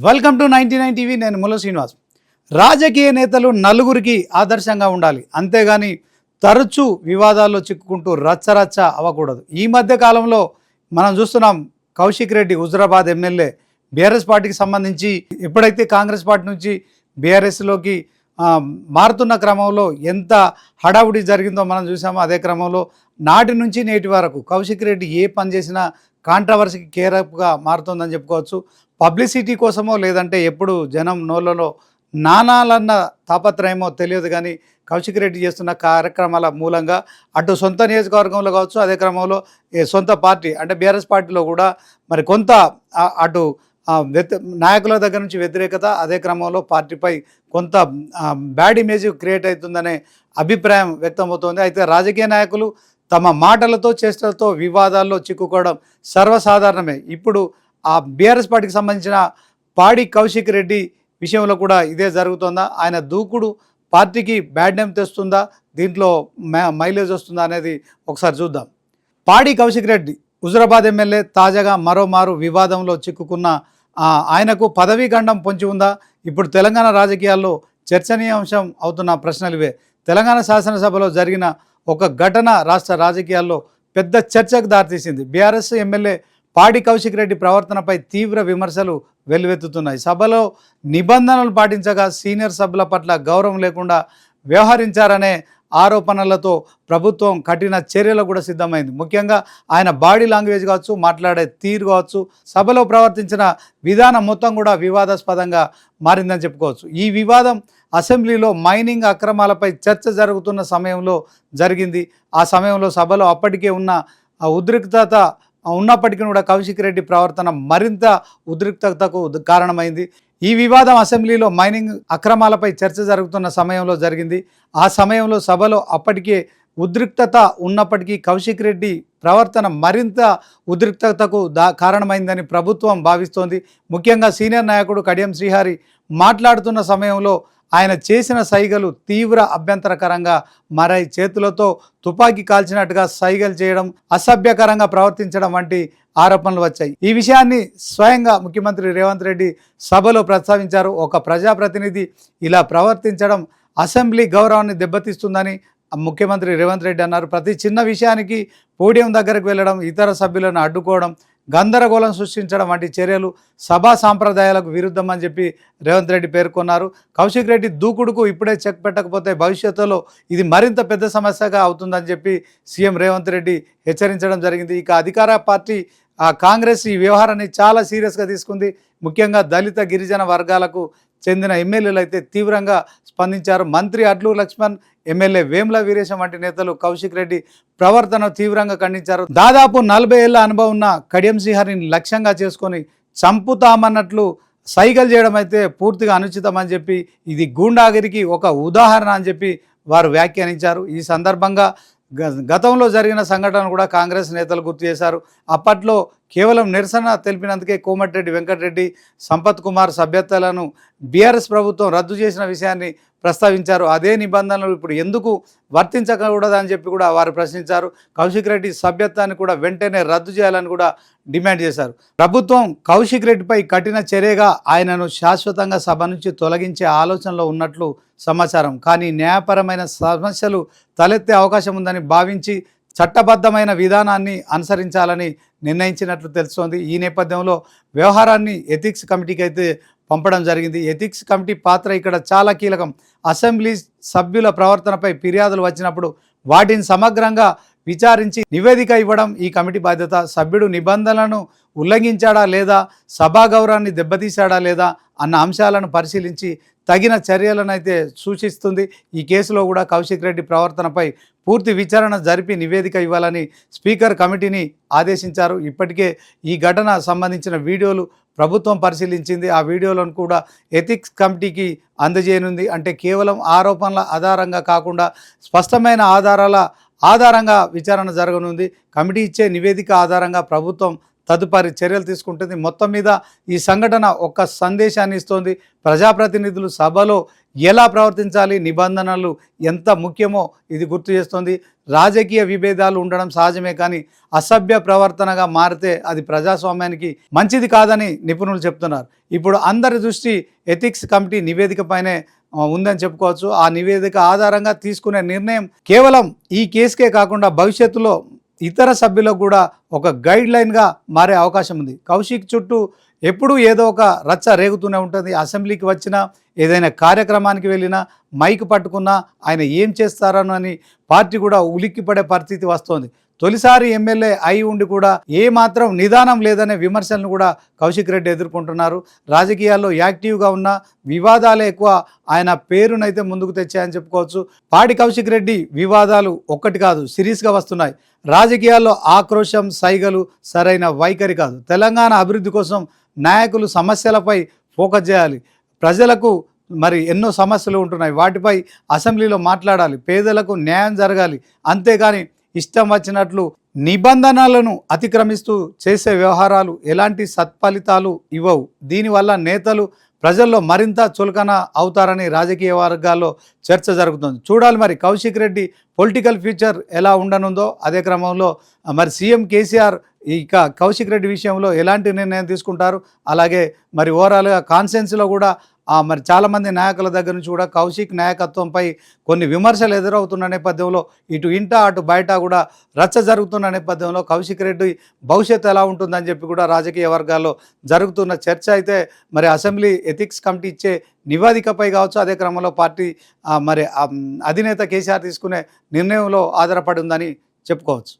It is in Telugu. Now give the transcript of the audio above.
Welcome to 99 TV. నేను ముల్ల శ్రీనివాస్. రాజకీయ నేతలు నలుగురికి ఆదర్శంగా ఉండాలి, అంతేగాని తరచూ వివాదాల్లో చిక్కుకుంటూ రచ్చరచ్చ అవ్వకూడదు. ఈ మధ్య కాలంలో మనం చూస్తున్నాం, కౌశిక్ రెడ్డి హుజరాబాద్ ఎమ్మెల్యే బీఆర్ఎస్ పార్టీకి సంబంధించి ఎప్పుడైతే కాంగ్రెస్ పార్టీ నుంచి బీఆర్ఎస్లోకి మారుతున్న క్రమంలో ఎంత హడావుడి జరిగిందో మనం చూసామో, అదే క్రమంలో నాటి నుంచి నేటి వరకు కౌశిక్ రెడ్డి ఏ పని చేసినా కాంట్రవర్సీకి కేరప్గా మారుతుందని చెప్పుకోవచ్చు. పబ్లిసిటీ కోసమో లేదంటే ఎప్పుడు జనం నోళ్ళలో నానాలన్న తాపత్రయమో తెలియదు, కానీ కౌశిక్ రెడ్డి చేస్తున్న కార్యక్రమాల మూలంగా అటు సొంత నియోజకవర్గంలో కావచ్చు, అదే క్రమంలో సొంత పార్టీ అంటే బీఆర్ఎస్ పార్టీలో కూడా మరి కొంత అటు నాయకుల దగ్గర నుంచి వ్యతిరేకత, అదే క్రమంలో పార్టీపై కొంత బ్యాడ్ ఇమేజ్ క్రియేట్ అవుతుందనే అభిప్రాయం వ్యక్తమవుతోంది. అయితే రాజకీయ నాయకులు తమ మాటలతో చేష్టలతో వివాదాల్లో చిక్కుకోవడం సర్వసాధారణమే. ఇప్పుడు ఆ బీఆర్ఎస్ పార్టీకి సంబంధించిన పాడి కౌశిక్ రెడ్డి విషయంలో కూడా ఇదే జరుగుతుందా? ఆయన దూకుడు పార్టీకి బ్యాడ్ నేమ్ తెస్తుందా, దీంట్లో మైలేజ్ వస్తుందా అనేది ఒకసారి చూద్దాం. పాడి కౌశిక్ రెడ్డి హుజరాబాద్ ఎమ్మెల్యే తాజాగా మరోమారు వివాదంలో చిక్కుకున్న ఆయనకు పదవీ గండం పొంచి ఉందా? ఇప్పుడు తెలంగాణ రాజకీయాల్లో చర్చనీయాంశం అవుతున్న ప్రశ్నలు ఇవే. తెలంగాణ శాసనసభలో జరిగిన ఒక ఘటన రాష్ట్ర రాజకీయాల్లో పెద్ద చర్చకు దారితీసింది. బీఆర్ఎస్ ఎమ్మెల్యే పాడి కౌశిక్ రెడ్డి ప్రవర్తనపై తీవ్ర విమర్శలు వెల్లువెత్తుతున్నాయి. సభలో నిబంధనలు పాటించగా సీనియర్ సభ్యుల పట్ల గౌరవం లేకుండా వ్యవహరించారనే ఆరోపణలతో ప్రభుత్వం కఠిన చర్యలు కూడా సిద్ధమైంది. ముఖ్యంగా ఆయన బాడీ లాంగ్వేజ్ కావచ్చు, మాట్లాడే తీరు కావచ్చు, సభలో ప్రవర్తించిన విధానం మొత్తం కూడా వివాదాస్పదంగా మారిందని చెప్పుకోవచ్చు. ఈ వివాదం అసెంబ్లీలో మైనింగ్ అక్రమాలపై చర్చ జరుగుతున్న సమయంలో జరిగింది. ఆ సమయంలో సభలో అప్పటికే ఉన్న ఉద్రిక్తత ఉన్నప్పటికీ కూడా కౌశిక్ రెడ్డి ప్రవర్తన మరింత ఉద్రిక్తతకు కారణమైంది. ఈ వివాదం అసెంబ్లీలో మైనింగ్ అక్రమాలపై చర్చ జరుగుతున్న సమయంలో జరిగింది. ఆ సమయంలో సభలో అప్పటికే ఉద్రిక్తత ఉన్నప్పటికీ కౌశిక్ రెడ్డి ప్రవర్తన మరింత ఉద్రిక్తతకు కారణమైందని ప్రభుత్వం భావిస్తోంది. ముఖ్యంగా సీనియర్ నాయకుడు కడియం శ్రీహరి మాట్లాడుతున్న సమయంలో ఆయన చేసిన సైగలు తీవ్ర అభ్యంతరకరంగా మారాయి. చేతులతో తుపాకీ కాల్చినట్టుగా సైగలు చేయడం, అసభ్యకరంగా ప్రవర్తించడం వంటి ఆరోపణలు వచ్చాయి. ఈ విషయాన్ని స్వయంగా ముఖ్యమంత్రి రేవంత్ రెడ్డి సభలో ప్రస్తావించారు. ఒక ప్రజాప్రతినిధి ఇలా ప్రవర్తించడం అసెంబ్లీ గౌరవాన్ని దెబ్బతీస్తుందని ముఖ్యమంత్రి రేవంత్ రెడ్డి అన్నారు. ప్రతి చిన్న విషయానికి పోడియం దగ్గరకు వెళ్ళడం, ఇతర సభ్యులను అడ్డుకోవడం, గందరగోళం సృష్టించడం వంటి చర్యలు సభా సాంప్రదాయాలకు విరుద్ధం అని చెప్పి రేవంత్ రెడ్డి పేర్కొన్నారు. కౌశిక్ రెడ్డి దూకుడుకు ఇప్పుడే చెక్ పెట్టకపోతే భవిష్యత్తులో ఇది మరింత పెద్ద సమస్యగా అవుతుందని చెప్పి సీఎం రేవంత్ రెడ్డి హెచ్చరించడం జరిగింది. ఇక అధికార పార్టీ కాంగ్రెస్ ఈ వ్యవహారాన్ని చాలా సీరియస్గా తీసుకుంది. ముఖ్యంగా దళిత గిరిజన వర్గాలకు చెందిన ఎమ్మెల్యేలు అయితే తీవ్రంగా స్పందించారు. మంత్రి అడ్లూరు లక్ష్మణ్, ఎమ్మెల్యే వేముల వీరేశం వంటి నేతలు కౌశిక్ రెడ్డి ప్రవర్తన తీవ్రంగా ఖండించారు. దాదాపు 40 ఏళ్ల అనుభవం ఉన్న కడియం శ్రీహరిని లక్ష్యంగా చేసుకొని చంపుతామన్నట్లు సైగలు చేయడం అయితే పూర్తిగా అనుచితం చెప్పి, ఇది గూండాగిరికి ఒక ఉదాహరణ అని చెప్పి వారు వ్యాఖ్యానించారు. ఈ సందర్భంగా గతంలో జరిగిన సంఘటనలు కూడా కాంగ్రెస్ నేతలు గుర్తు చేశారు. అప్పట్లో కేవలం నిరసన తెలిపినందుకే కోమటిరెడ్డి వెంకటరెడ్డి, సంపత్ కుమార్ సభ్యత్వాలను బీఆర్ఎస్ ప్రభుత్వం రద్దు చేసిన విషయాన్ని ప్రస్తావించారు. అదే నిబంధనలు ఇప్పుడు ఎందుకు వర్తించకూడదని చెప్పి కూడా వారు ప్రశ్నించారు. కౌశిక్ రెడ్డి సభ్యత్వాన్ని కూడా వెంటనే రద్దు చేయాలని కూడా డిమాండ్ చేశారు. ప్రభుత్వం కౌశిక్ రెడ్డిపై కఠిన చర్యగా ఆయనను శాశ్వతంగా సభ నుంచి తొలగించే ఆలోచనలో ఉన్నట్లు సమాచారం. కానీ న్యాయపరమైన సమస్యలు తలెత్తే అవకాశం ఉందని భావించి చట్టబద్ధమైన విధానాన్ని అనుసరించాలని నిర్ణయించినట్లు తెలుస్తోంది. ఈ నేపథ్యంలో వ్యవహారాన్ని ఎథిక్స్ కమిటీకి అయితే పంపడం జరిగింది. ఎథిక్స్ కమిటీ పాత్ర ఇక్కడ చాలా కీలకం. అసెంబ్లీ సభ్యుల ప్రవర్తనపై ఫిర్యాదులు వచ్చినప్పుడు వాటిని సమగ్రంగా విచారించి నివేదిక ఇవ్వడం ఈ కమిటీ బాధ్యత. సభ్యుడు నిబంధనలను ఉల్లంఘించాడా లేదా, సభా గౌరవాన్ని దెబ్బతీశాడా లేదా అన్న అంశాలను పరిశీలించి తగిన చర్యలను అయితే సూచిస్తుంది. ఈ కేసులో కూడా కౌశిక్ రెడ్డి ప్రవర్తనపై పూర్తి విచారణ జరిపి నివేదిక ఇవ్వాలని స్పీకర్ కమిటీని ఆదేశించారు. ఇప్పటికే ఈ ఘటన సంబంధించిన వీడియోలు ప్రభుత్వం పరిశీలించింది. ఆ వీడియోలను కూడా ఎథిక్స్ కమిటీకి అందజేయనుంది. అంటే కేవలం ఆరోపణల ఆధారంగా కాకుండా స్పష్టమైన ఆధారంగా విచారణ జరగనుంది. కమిటీ ఇచ్చే నివేదిక ఆధారంగా ప్రభుత్వం తదుపరి చర్యలు తీసుకుంటుంది. మొత్తం మీద ఈ సంఘటన ఒక సందేశాన్ని ఇస్తోంది. ప్రజాప్రతినిధులు సభలో ఎలా ప్రవర్తించాలి, నిబంధనలు ఎంత ముఖ్యమో ఇది గుర్తు చేస్తుంది. రాజకీయ విభేదాలు ఉండడం సహజమే, కానీ అసభ్య ప్రవర్తనగా మారితే అది ప్రజాస్వామ్యానికి మంచిది కాదని నిపుణులు చెప్తున్నారు. ఇప్పుడు అందరి దృష్టి ఎథిక్స్ కమిటీ నివేదికపైనే ఉందని చెప్పుకోవచ్చు. ఆ నివేదిక ఆధారంగా తీసుకునే నిర్ణయం కేవలం ఈ కేసుకే కాకుండా భవిష్యత్తులో ఇతర సభ్యులకు కూడా ఒక గైడ్ లైన్గా మారే అవకాశం ఉంది. కౌశిక్ చుట్టూ ఎప్పుడూ ఏదో ఒక రచ్చ రేగుతూనే ఉంటుంది. అసెంబ్లీకి వచ్చినా, ఏదైనా కార్యక్రమానికి వెళ్ళినా, మైక్ పట్టుకున్నా ఆయన ఏం చేస్తారని పార్టీ కూడా ఉలిక్కిపడే పరిస్థితి వస్తోంది. తొలిసారి ఎమ్మెల్యే అయి ఉండి కూడా ఏమాత్రం నిదానం లేదనే విమర్శలను కూడా కౌశిక్ రెడ్డి ఎదుర్కొంటున్నారు. రాజకీయాల్లో యాక్టివ్గా ఉన్న వివాదాలే ఎక్కువ ఆయన పేరునైతే ముందుకు తెచ్చాయని చెప్పుకోవచ్చు. పాడి కౌశిక్ రెడ్డి వివాదాలు ఒక్కటి కాదు, సిరీస్గా వస్తున్నాయి. రాజకీయాల్లో ఆక్రోశం, సైగలు సరైన వైఖరి కాదు. తెలంగాణ అభివృద్ధి కోసం నాయకులు సమస్యలపై ఫోకస్ చేయాలి. ప్రజలకు మరి ఎన్నో సమస్యలు ఉంటున్నాయి, వాటిపై అసెంబ్లీలో మాట్లాడాలి. పేదలకు న్యాయం జరగాలి. అంతేగాని ఇష్టం వచ్చినట్లు నిబంధనలను అతిక్రమిస్తూ చేసే వ్యవహారాలు ఎలాంటి సత్ఫలితాలు ఇవ్వవు. దీనివల్ల నేతలు ప్రజల్లో మరింత చులకన అవుతారని రాజకీయ వర్గాల్లో చర్చ జరుగుతుంది. చూడాలి మరి కౌశిక్ రెడ్డి పొలిటికల్ ఫ్యూచర్ ఎలా ఉండనుందో. అదే క్రమంలో మరి సీఎం కేసీఆర్ ఇక కౌశిక్ రెడ్డి విషయంలో ఎలాంటి నిర్ణయం తీసుకుంటారు. అలాగే మరి ఓవరాల్గా కాన్సెన్స్లో కూడా మరి చాలామంది నాయకుల దగ్గర నుంచి కూడా కౌశిక్ నాయకత్వంపై కొన్ని విమర్శలు ఎదురవుతున్న నేపథ్యంలో ఇటు ఇంట అటు బయట కూడా రచ్చ జరుగుతున్న నేపథ్యంలో కౌశిక్ రెడ్డి భవిష్యత్తు ఎలా ఉంటుందని చెప్పి కూడా రాజకీయ వర్గాల్లో జరుగుతున్న చర్చ అయితే మరి అసెంబ్లీ ఎథిక్స్ కమిటీ ఇచ్చే నివేదికపై కావచ్చు, అదే క్రమంలో పార్టీ మరి అధినేత కేసీఆర్ తీసుకునే నిర్ణయంలో ఆధారపడి ఉందని చెప్పుకోవచ్చు.